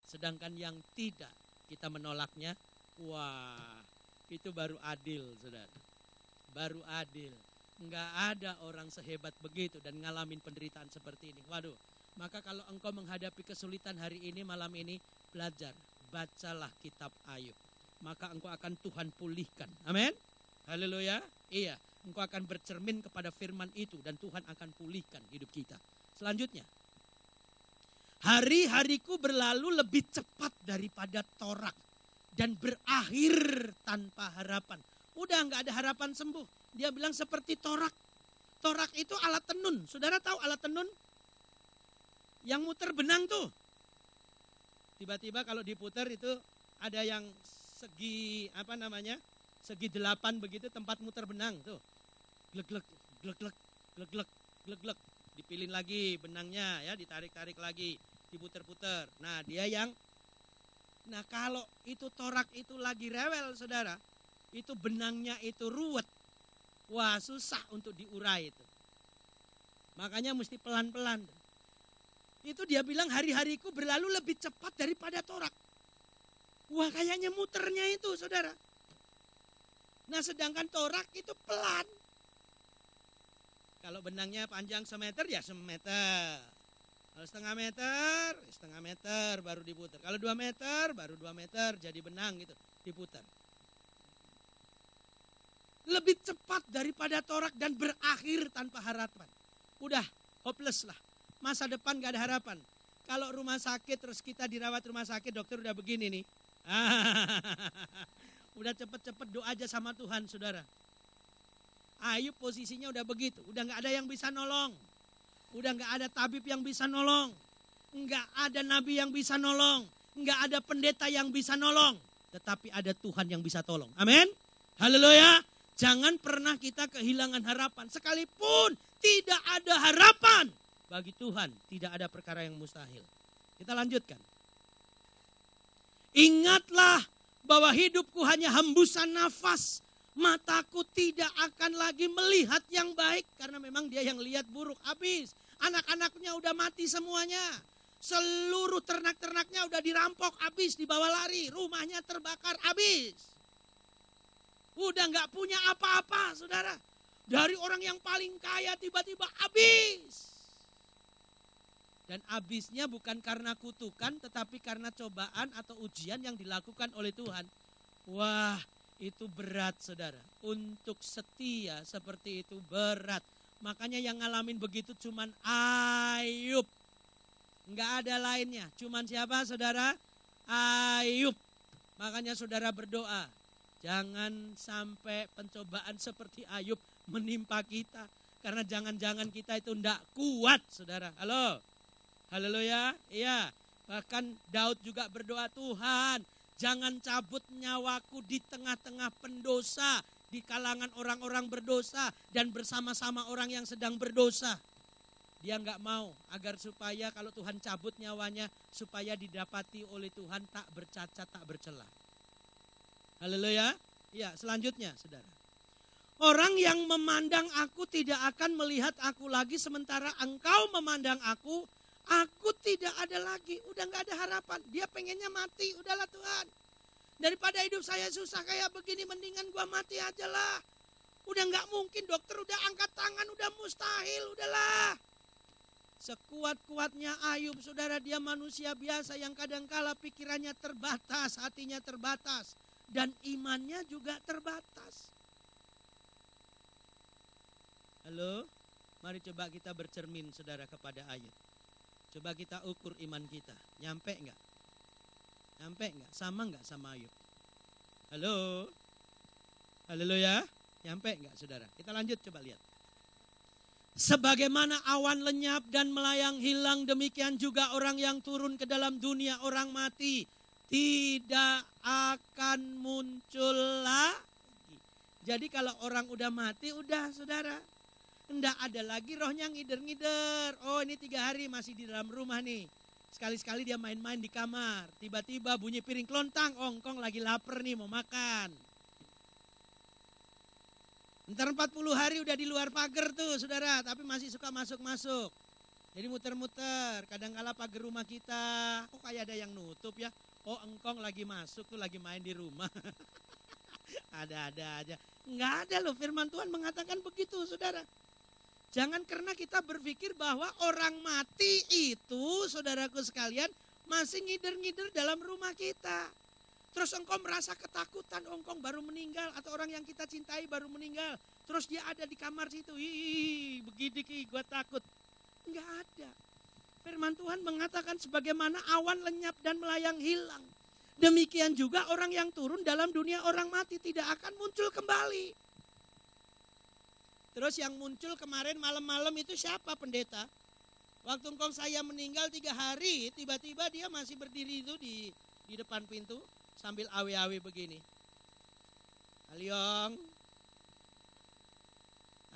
Sedangkan yang tidak, kita menolaknya. Wah, itu baru adil, saudara. Baru adil. Enggak ada orang sehebat begitu dan ngalamin penderitaan seperti ini. Waduh, maka kalau engkau menghadapi kesulitan hari ini, malam ini, belajar. Bacalah kitab Ayub. Maka engkau akan Tuhan pulihkan. Amin. Haleluya. Iya, engkau akan bercermin kepada firman itu dan Tuhan akan pulihkan hidup kita. Selanjutnya, hari-hariku berlalu lebih cepat daripada torak dan berakhir tanpa harapan. Udah nggak ada harapan sembuh. Dia bilang seperti torak. Torak itu alat tenun. Saudara tahu alat tenun? Yang muter benang tuh. Tiba-tiba kalau diputar itu ada yang segi segi 8 begitu tempat muter benang tuh. Glek-glek, glek-glek, glek-glek, glek-glek. Dipilin lagi benangnya ya, ditarik-tarik lagi, diputer-puter. Nah, Nah kalau itu torak itu lagi rewel, saudara, itu benangnya itu ruwet. Wah, susah untuk diurai itu. Makanya mesti pelan-pelan. Itu dia bilang hari-hariku berlalu lebih cepat daripada torak. Wah, kayaknya muternya itu, saudara. Nah, sedangkan torak itu pelan. Kalau benangnya panjang semeter ya semeter. Kalau setengah meter baru diputar. Kalau 2 meter, baru 2 meter jadi benang gitu, diputar. Lebih cepat daripada torak dan berakhir tanpa harapan. Udah hopeless lah. Masa depan gak ada harapan. Kalau rumah sakit terus kita dirawat rumah sakit, dokter udah begini nih. Udah cepet-cepet doa aja sama Tuhan, saudara. Ayub posisinya udah begitu. Udah gak ada yang bisa nolong. Udah gak ada tabib yang bisa nolong. Gak ada nabi yang bisa nolong. Gak ada pendeta yang bisa nolong. Tetapi ada Tuhan yang bisa tolong. Amin. Haleluya. Jangan pernah kita kehilangan harapan. Sekalipun tidak ada harapan. Bagi Tuhan tidak ada perkara yang mustahil. Kita lanjutkan. Ingatlah bahwa hidupku hanya hembusan nafas. Mataku tidak akan lagi melihat yang baik. Karena memang dia yang lihat buruk. Habis. Anak-anaknya udah mati semuanya. Seluruh ternak-ternaknya udah dirampok. Habis. Dibawa lari. Rumahnya terbakar. Habis. Udah gak punya apa-apa, saudara. Dari orang yang paling kaya tiba-tiba habis. Dan habisnya bukan karena kutukan. Tetapi karena cobaan atau ujian yang dilakukan oleh Tuhan. Wah. Itu berat, saudara. Untuk setia seperti itu berat. Makanya yang ngalamin begitu cuman Ayub. Enggak ada lainnya. Cuman siapa, saudara? Ayub. Makanya saudara berdoa. Jangan sampai pencobaan seperti Ayub menimpa kita. Karena jangan-jangan kita itu enggak kuat, saudara. Halo? Haleluya? Iya. Bahkan Daud juga berdoa, Tuhan, jangan cabut nyawaku di tengah-tengah pendosa, di kalangan orang-orang berdosa dan bersama-sama orang yang sedang berdosa. Dia enggak mau agar supaya kalau Tuhan cabut nyawanya, supaya didapati oleh Tuhan tak bercacat, tak bercela. Haleluya. Ya, selanjutnya, saudara. Orang yang memandang aku tidak akan melihat aku lagi, sementara engkau memandang aku tidak ada lagi. Udah gak ada harapan. Dia pengennya mati. Udahlah Tuhan. Daripada hidup saya susah kayak begini, mendingan gua mati aja lah. Udah gak mungkin, dokter udah angkat tangan, udah mustahil, udahlah. Sekuat-kuatnya Ayub, saudara, dia manusia biasa yang kadangkala pikirannya terbatas, hatinya terbatas. Dan imannya juga terbatas. Halo, mari coba kita bercermin, saudara, kepada Ayub. Coba kita ukur iman kita. Nyampe enggak? Nyampe enggak? Sama enggak sama Ayub? Halo? Haleluya? Nyampe enggak, saudara? Kita lanjut, coba lihat. Sebagaimana awan lenyap dan melayang hilang, demikian juga orang yang turun ke dalam dunia orang mati tidak akan muncul lagi. Jadi kalau orang udah mati, udah, saudara. Enggak ada lagi rohnya ngider-ngider. Oh, ini 3 hari masih di dalam rumah nih. Sekali-sekali dia main-main di kamar. Tiba-tiba bunyi piring kelontang. Ongkong lagi lapar nih, mau makan. Ntar 40 hari udah di luar pagar tuh, saudara. Tapi masih suka masuk-masuk. Jadi muter-muter, kadang-kala pagar rumah kita, kok kayak ada yang nutup ya. Oh engkong lagi masuk tuh, lagi main di rumah. Ada-ada aja. Enggak ada loh, firman Tuhan mengatakan begitu saudara. Jangan karena kita berpikir bahwa orang mati itu saudaraku sekalian masih ngider-ngider dalam rumah kita. Terus engkau merasa ketakutan, engkau baru meninggal atau orang yang kita cintai baru meninggal. Terus dia ada di kamar situ, begini gue takut. Enggak ada. Firman Tuhan mengatakan sebagaimana awan lenyap dan melayang hilang. Demikian juga orang yang turun dalam dunia orang mati tidak akan muncul kembali. Terus yang muncul kemarin malam-malam itu siapa pendeta? Waktu engkau saya meninggal 3 hari, tiba-tiba dia masih berdiri itu di depan pintu sambil awe-awe begini. Aliong,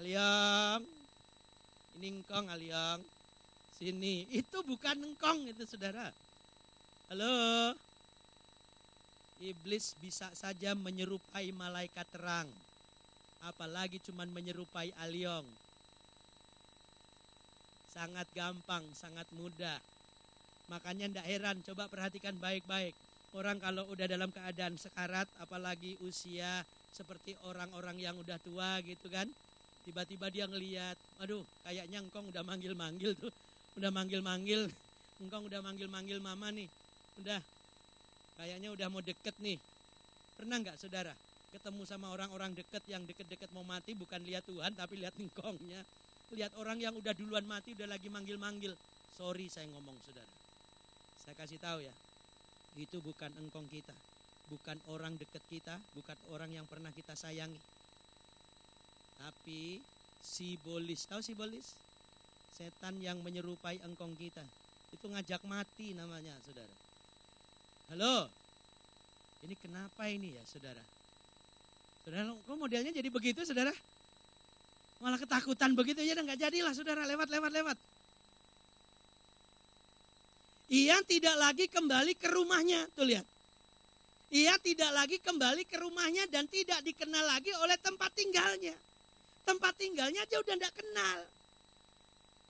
Aliong, ini engkong Aliong, sini. Itu bukan engkong itu saudara. Halo, iblis bisa saja menyerupai malaikat terang. Apalagi cuman menyerupai Aliong. Sangat gampang, sangat mudah. Makanya ndak heran, coba perhatikan baik-baik. Orang kalau udah dalam keadaan sekarat, apalagi usia seperti orang-orang yang udah tua gitu kan. Tiba-tiba dia ngeliat, aduh kayaknya engkong udah manggil-manggil tuh. Udah manggil-manggil, engkong udah manggil-manggil mama nih. Udah, kayaknya udah mau deket nih. Pernah nggak saudara ketemu sama orang-orang deket yang deket-deket mau mati, bukan lihat Tuhan tapi lihat engkongnya. Lihat orang yang udah duluan mati udah lagi manggil-manggil. Sorry saya ngomong saudara. Saya kasih tahu ya. Itu bukan engkong kita. Bukan orang dekat kita, bukan orang yang pernah kita sayangi. Tapi sibolis, tahu sibolis? Setan yang menyerupai engkong kita. Itu ngajak mati namanya saudara. Halo. Ini kenapa ini ya saudara? Saudara, kok modelnya jadi begitu saudara? Malah ketakutan begitu ya, nggak jadilah saudara, lewat. Ia tidak lagi kembali ke rumahnya, tuh lihat. Ia tidak lagi kembali ke rumahnya dan tidak dikenal lagi oleh tempat tinggalnya. Tempat tinggalnya aja udah nggak kenal.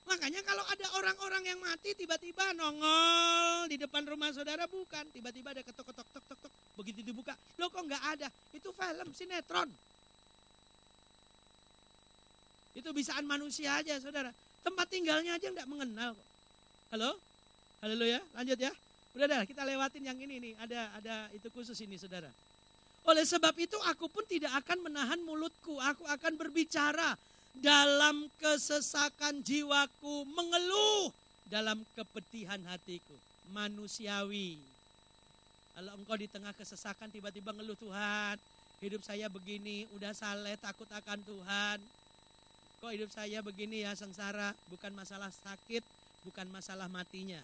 Makanya kalau ada orang-orang yang mati tiba-tiba nongol di depan rumah saudara, bukan. Tiba-tiba ada ketok-ketok, tok. Begitu dibuka, loh kok nggak ada? Itu film, sinetron. Itu bisaan manusia aja saudara. Tempat tinggalnya aja nggak mengenal kok. Halo? Haleluya, lanjut ya. Udah dah, kita lewatin yang ini nih. Ada itu khusus ini saudara. Oleh sebab itu aku pun tidak akan menahan mulutku. Aku akan berbicara dalam kesesakan jiwaku, mengeluh dalam kepedihan hatiku. Manusiawi. Kalau engkau di tengah kesesakan tiba-tiba ngeluh, Tuhan, hidup saya begini, udah saleh, takut akan Tuhan. Kok hidup saya begini ya, sengsara. Bukan masalah sakit, bukan masalah matinya,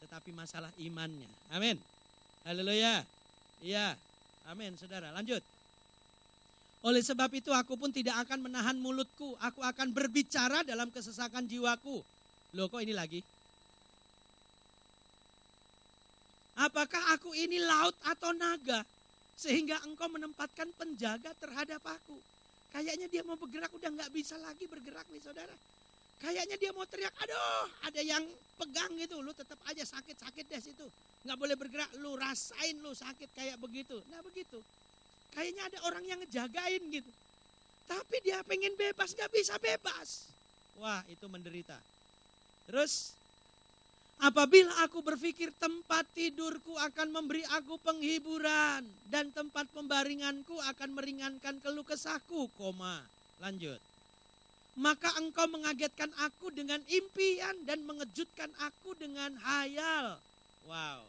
tetapi masalah imannya. Amin. Haleluya. Iya. Amin saudara. Lanjut. Oleh sebab itu aku pun tidak akan menahan mulutku. Aku akan berbicara dalam kesesakan jiwaku. Loh kok ini lagi? Apakah aku ini laut atau naga? Sehingga engkau menempatkan penjaga terhadap aku. Kayaknya dia mau bergerak udah gak bisa lagi bergerak nih saudara. Kayaknya dia mau teriak, aduh ada yang pegang gitu. Lu tetap aja sakit deh situ. Gak boleh bergerak, lu rasain lu sakit kayak begitu. Nah begitu. Kayaknya ada orang yang ngejagain gitu. Tapi dia pengen bebas, gak bisa bebas. Wah itu menderita. Terus, apabila aku berpikir tempat tidurku akan memberi aku penghiburan. Dan tempat pembaringanku akan meringankan keluh kesahku, lanjut. Maka engkau mengagetkan aku dengan impian dan mengejutkan aku dengan hayal. Wow.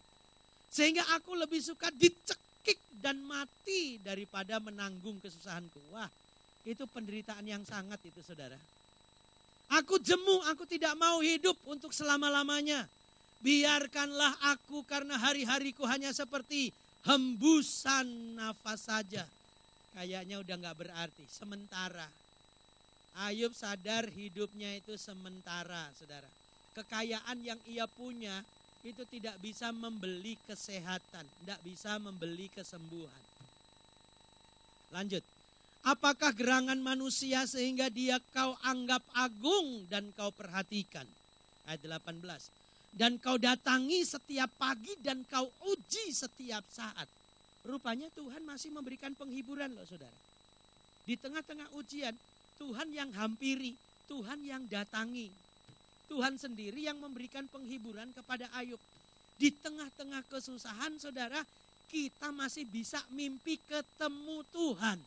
Sehingga aku lebih suka dicekik dan mati daripada menanggung kesusahanku. Wah, itu penderitaan yang sangat itu saudara. Aku jemu, aku tidak mau hidup untuk selama-lamanya. Biarkanlah aku karena hari-hariku hanya seperti hembusan nafas saja. Kayaknya udah gak berarti, sementara. Ayub sadar hidupnya itu sementara saudara. Kekayaan yang ia punya itu tidak bisa membeli kesehatan, tidak bisa membeli kesembuhan. Lanjut. Apakah gerangan manusia sehingga dia kau anggap agung dan kau perhatikan? Ayat 18. Dan kau datangi setiap pagi dan kau uji setiap saat. Rupanya Tuhan masih memberikan penghiburan loh saudara. Di tengah-tengah ujian, Tuhan yang hampiri, Tuhan yang datangi. Tuhan sendiri yang memberikan penghiburan kepada Ayub. Di tengah-tengah kesusahan saudara, kita masih bisa mimpi ketemu Tuhan.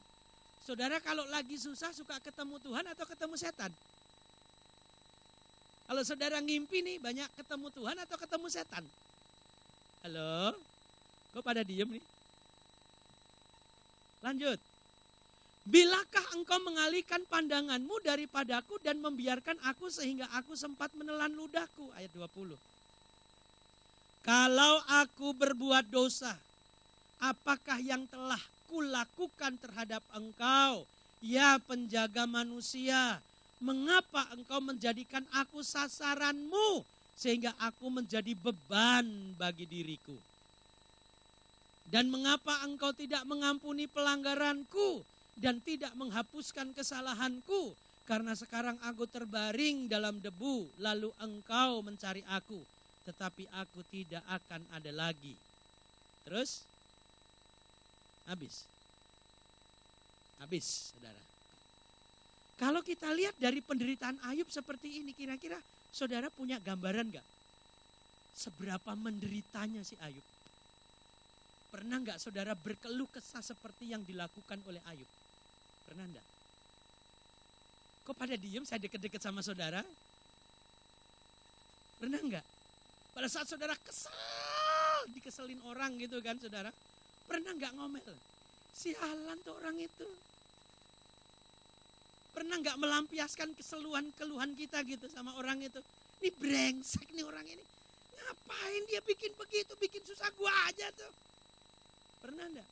Saudara kalau lagi susah suka ketemu Tuhan atau ketemu setan? Kalau saudara ngimpi nih banyak ketemu Tuhan atau ketemu setan? Halo? Kok pada diem nih? Lanjut. Bilakah engkau mengalihkan pandanganmu daripadaku dan membiarkan aku sehingga aku sempat menelan ludahku? Ayat 20. Kalau aku berbuat dosa, apakah yang telah kulakukan terhadap engkau, ya penjaga manusia? Mengapa engkau menjadikan aku sasaranmu sehingga aku menjadi beban bagi diriku? Dan mengapa engkau tidak mengampuni pelanggaranku dan tidak menghapuskan kesalahanku? Karena sekarang aku terbaring dalam debu, lalu engkau mencari aku, tetapi aku tidak akan ada lagi. Terus? Habis, saudara. Kalau kita lihat dari penderitaan Ayub seperti ini, kira-kira saudara punya gambaran gak? Seberapa menderitanya si Ayub? Pernah gak saudara berkeluh kesah seperti yang dilakukan oleh Ayub? Pernah gak? Kok pada diem saya deket-deket sama saudara? Pernah gak? Pada saat saudara kesal, dikeselin orang gitu kan saudara. Pernah gak ngomel? Sialan tuh orang itu. Pernah gak melampiaskan keluhan kita gitu sama orang itu? Ini brengsek nih orang ini. Ngapain dia bikin begitu, bikin susah gua aja tuh. Pernah enggak?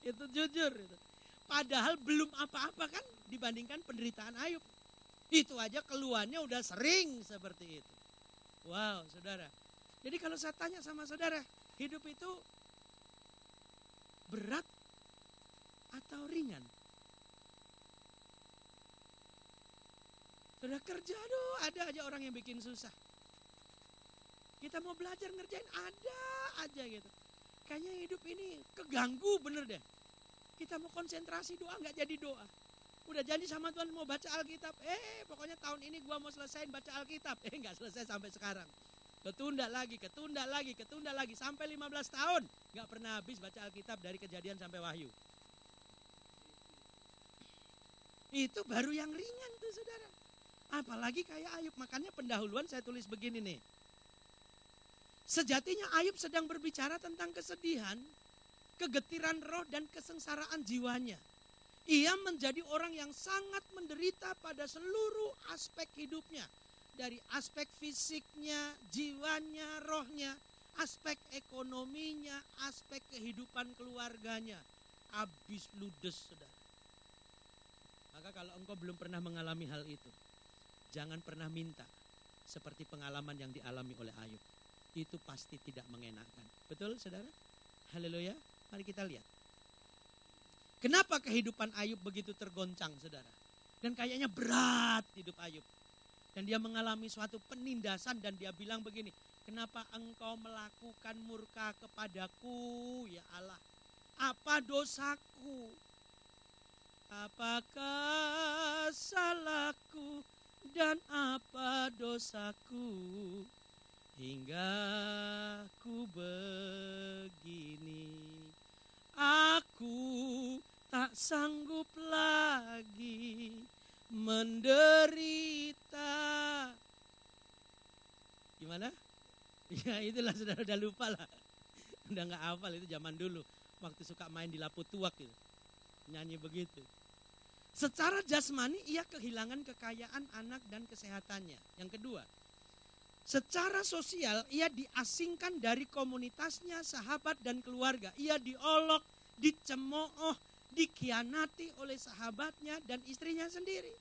Itu jujur. Itu. Padahal belum apa-apa kan dibandingkan penderitaan Ayub. Itu aja keluhannya udah sering seperti itu. Wow saudara. Jadi kalau saya tanya sama saudara, hidup itu berat atau ringan? Sudah kerja aduh ada aja orang yang bikin susah. Kita mau belajar ngerjain ada aja gitu. Kayaknya hidup ini keganggu bener deh. Kita mau konsentrasi doa gak jadi doa. Udah janji sama Tuhan mau baca Alkitab. Pokoknya tahun ini gua mau selesaiin baca Alkitab. Gak selesai sampai sekarang. Ketunda lagi. Sampai 15 tahun. Gak pernah habis baca Alkitab dari Kejadian sampai Wahyu. Itu baru yang ringan tuh saudara. Apalagi kayak Ayub. Makanya pendahuluan saya tulis begini nih. Sejatinya Ayub sedang berbicara tentang kesedihan, kegetiran roh dan kesengsaraan jiwanya. Ia menjadi orang yang sangat menderita pada seluruh aspek hidupnya. Dari aspek fisiknya, jiwanya, rohnya, aspek ekonominya, aspek kehidupan keluarganya. Habis ludes saudara. Maka kalau engkau belum pernah mengalami hal itu, jangan pernah minta seperti pengalaman yang dialami oleh Ayub. Itu pasti tidak mengenakan. Betul saudara? Haleluya. Mari kita lihat. Kenapa kehidupan Ayub begitu tergoncang saudara? Dan kayaknya berat hidup Ayub. Dan dia mengalami suatu penindasan dan dia bilang begini. Kenapa engkau melakukan murka kepadaku ya Allah? Apa dosaku? Apakah salahku dan apa dosaku? Hingga ku begini, aku tak sanggup lagi menderita. Gimana? Ya itulah saudara udah lupa lah. Udah gak hafal itu zaman dulu. Waktu suka main di Lapu Tuak gitu. Nyanyi begitu. Secara jasmani ia kehilangan kekayaan anak dan kesehatannya. Yang kedua. Secara sosial ia diasingkan dari komunitasnya, sahabat dan keluarga. Ia diolok, dicemooh, dikhianati oleh sahabatnya dan istrinya sendiri.